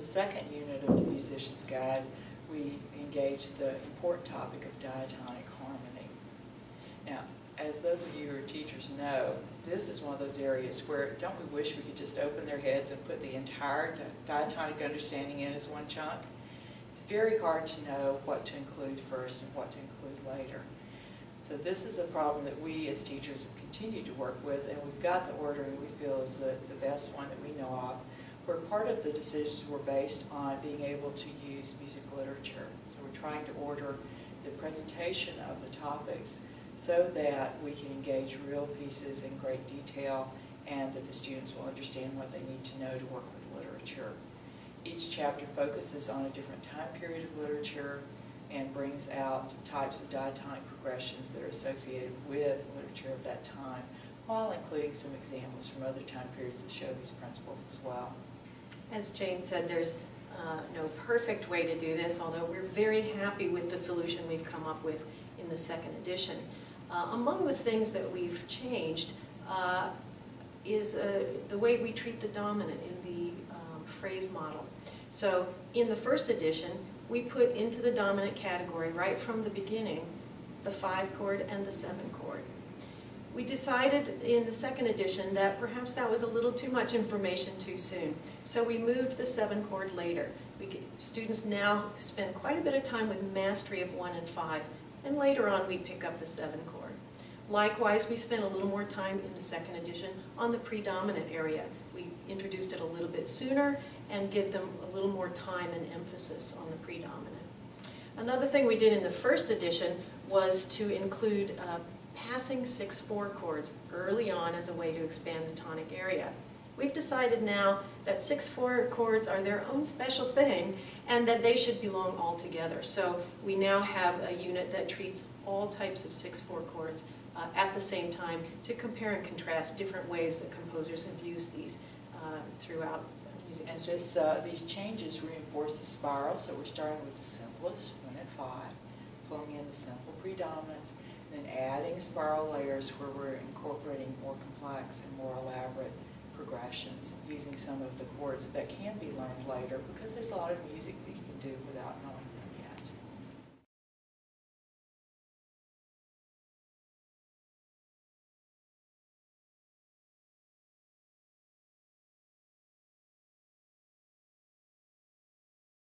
the second unit of the Musician's Guide, we engaged the important topic of diatonic harmony. Now, as those of you who are teachers know, this is one of those areas where, don't we wish we could just open their heads and put the entire diatonic understanding in as one chunk? It's very hard to know what to include first and what to include later. So this is a problem that we as teachers have continued to work with, and we've got the ordering we feel is the best one that we know of, where part of the decisions were based on being able to use music literature. So we're trying to order the presentation of the topics so that we can engage real pieces in great detail and that the students will understand what they need to know to work with literature. Each chapter focuses on a different time period of literature and brings out types of diatonic progressions that are associated with literature of that time, while including some examples from other time periods that show these principles as well. As Jane said, there's no perfect way to do this, although we're very happy with the solution we've come up with in the second edition. Among the things that we've changed is the way we treat the dominant in the phrase model. So in the first edition, we put into the dominant category right from the beginning the 5-chord and the 7-chord. We decided in the second edition that perhaps that was a little too much information too soon. So we moved the 7-chord later. Students now spend quite a bit of time with mastery of 1 and 5, and later on we pick up the 7-chord. Likewise, we spent a little more time in the second edition on the predominant area. We introduced it a little bit sooner and give them a little more time and emphasis on the predominant. Another thing we did in the first edition was to include passing 6/4 chords early on as a way to expand the tonic area. We've decided now that 6/4 chords are their own special thing and that they should belong all together. So we now have a unit that treats all types of 6/4 chords at the same time to compare and contrast different ways that composers have used these throughout music history. These changes reinforce the spiral, so we're starting with the simplest, 1 and 5, pulling in the simple predominants, and then adding spiral layers where we're incorporating more complex and more elaborate progressions using some of the chords that can be learned later, because there's a lot of music that you can do without knowing them.